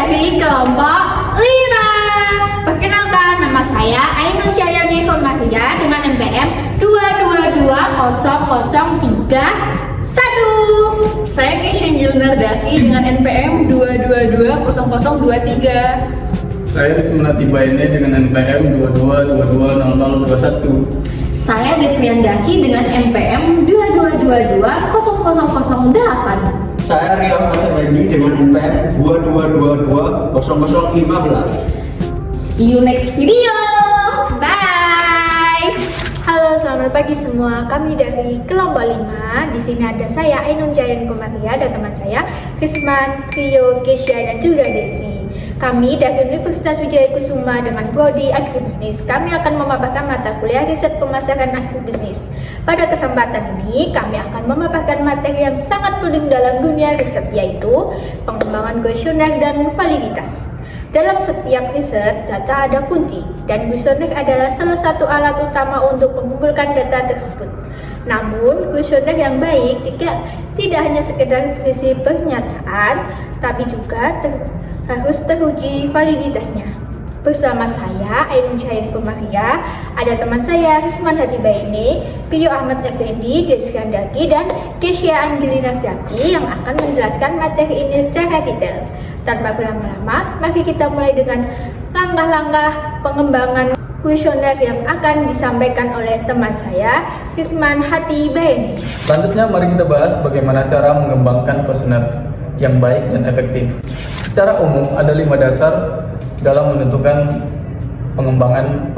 dari kelompok 5. Perkenalkan, nama saya Ainun Cahyani Komaria dengan NPM 2220031. Saya Kesha Jilnardaki dengan NPM 2220023. Saya Rismanati Baene dengan NPM 22220021. Saya Desriandaki dengan NPM 2222008. Saya Rian Faterendi dengan NPM 22220015. See you next video. Bye. Halo, selamat pagi semua. Kami dari kelompok 5. Di sini ada saya Ainun Cahyani Komaria dan teman saya Risman, Rio, Kesha dan juga Desi. Kami dari Universitas Wijaya Kusuma dengan Prodi Agribisnis. Kami akan memaparkan mata kuliah riset pemasaran agribisnis. Pada kesempatan ini, kami akan memaparkan materi yang sangat penting dalam dunia riset, yaitu pengembangan kuesioner dan validitas. Dalam setiap riset, data ada kunci, dan kuesioner adalah salah satu alat utama untuk mengumpulkan data tersebut. Namun, kuesioner yang baik tidak hanya sekedar berisi pernyataan, tapi juga harus teruji validitasnya. Bersama saya, Ainun Cahyani Komaria, ada teman saya Risman Hati Baene, Rio Ahmad Effendi, Desriandaki, dan Kesha Angelinardaki yang akan menjelaskan materi ini secara detail. Tanpa berlama-lama, mari kita mulai dengan langkah-langkah pengembangan kuesioner yang akan disampaikan oleh teman saya, Risman Hati Baene. Selanjutnya mari kita bahas bagaimana cara mengembangkan kuesioner yang baik dan efektif. Secara umum ada 5 dasar dalam menentukan pengembangan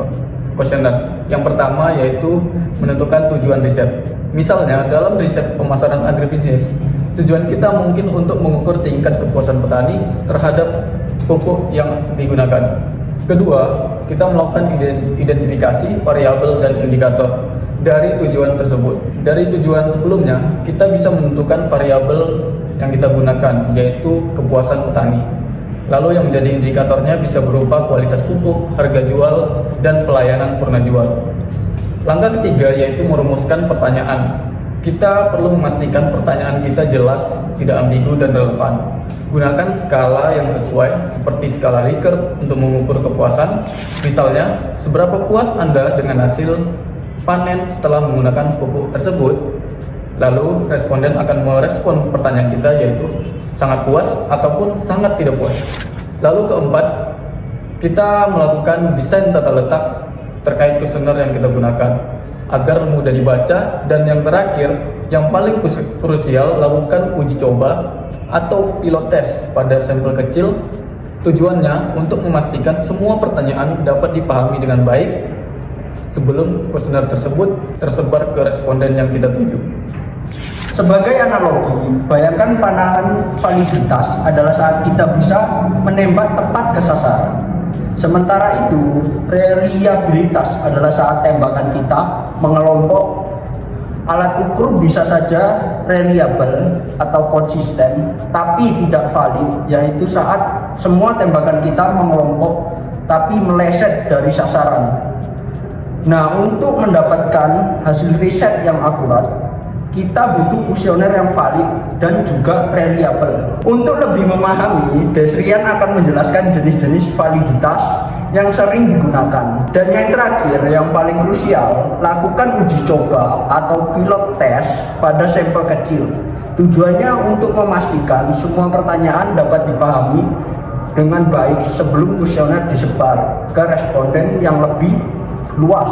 kuesioner. Yang pertama yaitu menentukan tujuan riset. Misalnya dalam riset pemasaran agribisnis, tujuan kita mungkin untuk mengukur tingkat kepuasan petani terhadap pupuk yang digunakan. Kedua, kita melakukan identifikasi variabel dan indikator dari tujuan tersebut. Dari tujuan sebelumnya, kita bisa menentukan variabel yang kita gunakan, yaitu kepuasan petani. Lalu yang menjadi indikatornya bisa berupa kualitas pupuk, harga jual, dan pelayanan purna jual. Langkah ketiga yaitu merumuskan pertanyaan. Kita perlu memastikan pertanyaan kita jelas, tidak ambigu dan relevan. Gunakan skala yang sesuai seperti skala Likert untuk mengukur kepuasan. Misalnya, seberapa puas Anda dengan hasil panen setelah menggunakan pupuk tersebut? Lalu responden akan merespon pertanyaan kita yaitu sangat puas ataupun sangat tidak puas. Lalu keempat, kita melakukan desain tata letak terkait kuesioner yang kita gunakan agar mudah dibaca. Dan yang terakhir, yang paling krusial, lakukan uji coba atau pilot test pada sampel kecil. Tujuannya untuk memastikan semua pertanyaan dapat dipahami dengan baik sebelum kuesioner tersebut tersebar ke responden yang kita tuju. Sebagai analogi, bayangkan panangan validitas adalah saat kita bisa menembak tepat ke sasaran. Sementara itu, reliabilitas adalah saat tembakan kita mengelompok. Alat ukur bisa saja reliable atau konsisten, tapi tidak valid, yaitu saat semua tembakan kita mengelompok tapi meleset dari sasaran. Nah, untuk mendapatkan hasil riset yang akurat, kita butuh kuesioner yang valid dan juga reliable. Untuk lebih memahami, Desrian akan menjelaskan jenis-jenis validitas yang sering digunakan. Dan yang terakhir, yang paling krusial, lakukan uji coba atau pilot test pada sampel kecil. Tujuannya untuk memastikan semua pertanyaan dapat dipahami dengan baik sebelum kuesioner disebar ke responden yang lebih luas.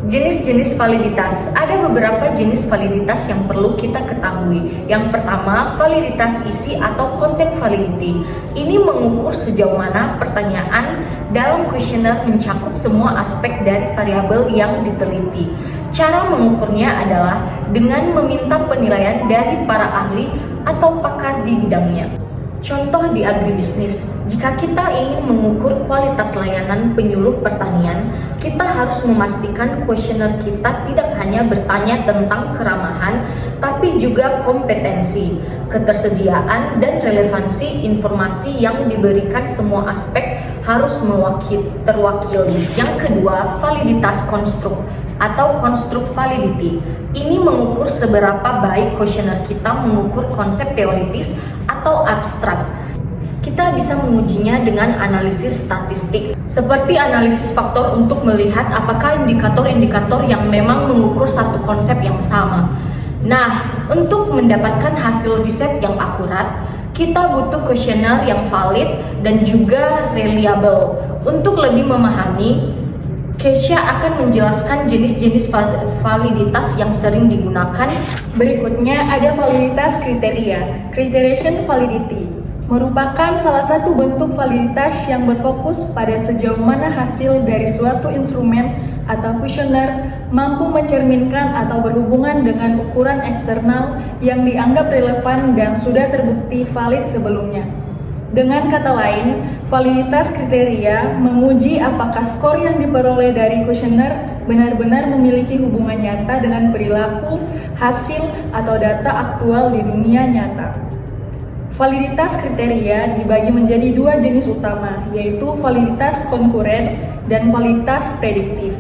Jenis-jenis validitas. Ada beberapa jenis validitas yang perlu kita ketahui. Yang pertama, validitas isi atau content validity. Ini mengukur sejauh mana pertanyaan dalam kuesioner mencakup semua aspek dari variabel yang diteliti. Cara mengukurnya adalah dengan meminta penilaian dari para ahli atau pakar di bidangnya. Contoh di agribisnis, jika kita ingin mengukur kualitas layanan penyuluh pertanian, kita harus memastikan kuesioner kita tidak hanya bertanya tentang keramahan, tapi juga kompetensi, ketersediaan, dan relevansi informasi yang diberikan. Semua aspek harus terwakili. Yang kedua, validitas konstruk atau konstruk validity. Ini mengukur seberapa baik kuesioner kita mengukur konsep teoritis atau abstrak. Kita bisa mengujinya dengan analisis statistik, seperti analisis faktor untuk melihat apakah indikator-indikator yang memang mengukur satu konsep yang sama. Nah, untuk mendapatkan hasil riset yang akurat, kita butuh kuesioner yang valid dan juga reliable. Untuk lebih memahami, Kesha akan menjelaskan jenis-jenis validitas yang sering digunakan. Berikutnya ada validitas kriteria, criterion validity. Merupakan salah satu bentuk validitas yang berfokus pada sejauh mana hasil dari suatu instrumen atau kuesioner mampu mencerminkan atau berhubungan dengan ukuran eksternal yang dianggap relevan dan sudah terbukti valid sebelumnya. Dengan kata lain, validitas kriteria menguji apakah skor yang diperoleh dari kuesioner benar-benar memiliki hubungan nyata dengan perilaku, hasil, atau data aktual di dunia nyata. Validitas kriteria dibagi menjadi dua jenis utama, yaitu validitas konkuren dan validitas prediktif.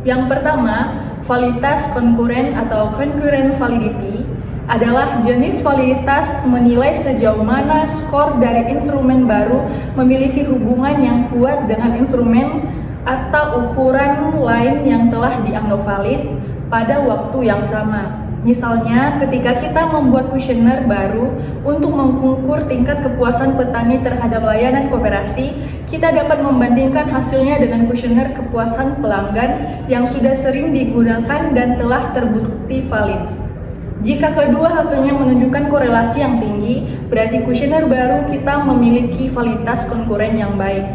Yang pertama, validitas konkuren atau concurrent validity adalah jenis validitas menilai sejauh mana skor dari instrumen baru memiliki hubungan yang kuat dengan instrumen atau ukuran lain yang telah dianggap valid pada waktu yang sama. Misalnya, ketika kita membuat kuesioner baru untuk mengukur tingkat kepuasan petani terhadap layanan koperasi, kita dapat membandingkan hasilnya dengan kuesioner kepuasan pelanggan yang sudah sering digunakan dan telah terbukti valid. Jika kedua hasilnya menunjukkan korelasi yang tinggi, berarti kuesioner baru kita memiliki validitas konkuren yang baik.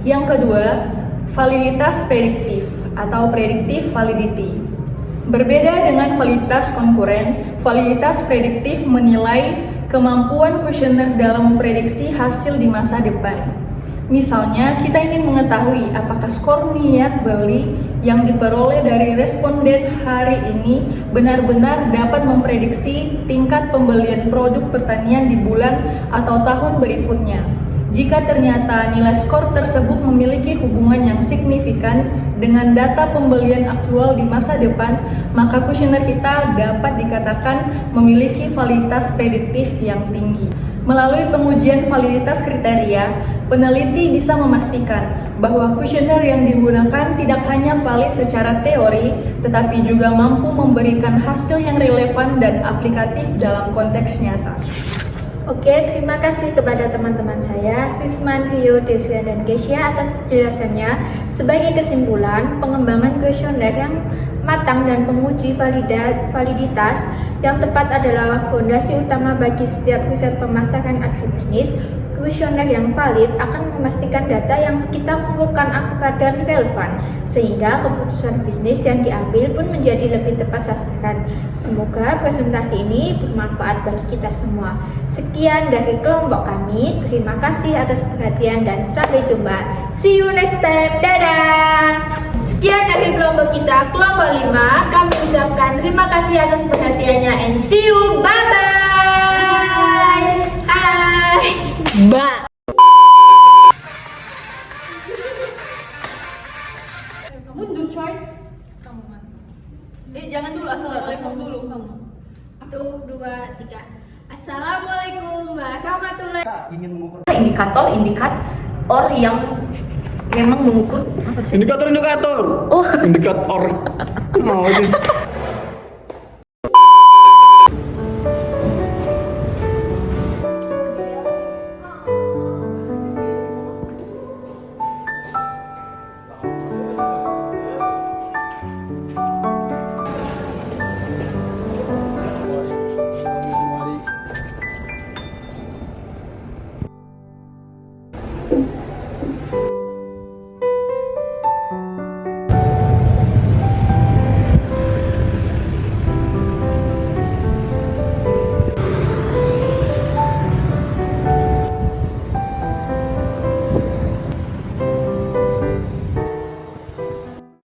Yang kedua, validitas prediktif atau predictive validity. Berbeda dengan validitas konkuren, validitas prediktif menilai kemampuan kuesioner dalam memprediksi hasil di masa depan. Misalnya, kita ingin mengetahui apakah skor niat beli yang diperoleh dari responden hari ini benar-benar dapat memprediksi tingkat pembelian produk pertanian di bulan atau tahun berikutnya. Jika ternyata nilai skor tersebut memiliki hubungan yang signifikan dengan data pembelian aktual di masa depan, maka kuesioner kita dapat dikatakan memiliki validitas prediktif yang tinggi. Melalui pengujian validitas kriteria, peneliti bisa memastikan bahwa kuesioner yang digunakan tidak hanya valid secara teori, tetapi juga mampu memberikan hasil yang relevan dan aplikatif dalam konteks nyata. Oke, terima kasih kepada teman-teman saya, Risman, Rio, Desia, dan Kesha atas penjelasannya. Sebagai kesimpulan, pengembangan kuesioner yang matang dan penguji validitas yang tepat adalah fondasi utama bagi setiap riset pemasaran agribisnis. Kuesioner yang valid akan memastikan data yang kita kumpulkan akurat dan relevan, sehingga keputusan bisnis yang diambil pun menjadi lebih tepat sasaran. Semoga presentasi ini bermanfaat bagi kita semua. Sekian dari kelompok kami, terima kasih atas perhatian dan sampai jumpa. See you next time, dadah! Sekian dari kelompok kita, kelompok 5. Kami ucapkan terima kasih atas perhatiannya and see you, bye-bye! Hai! Mundur coy. Kamu man. Jangan dulu asal respon dulu kamu. 1, 2, 3. Assalamualaikum warahmatullahi Ingin mengukur Indikator yang memang mengukur apa sih? Indikator. Oh. Indikator. Mau sih.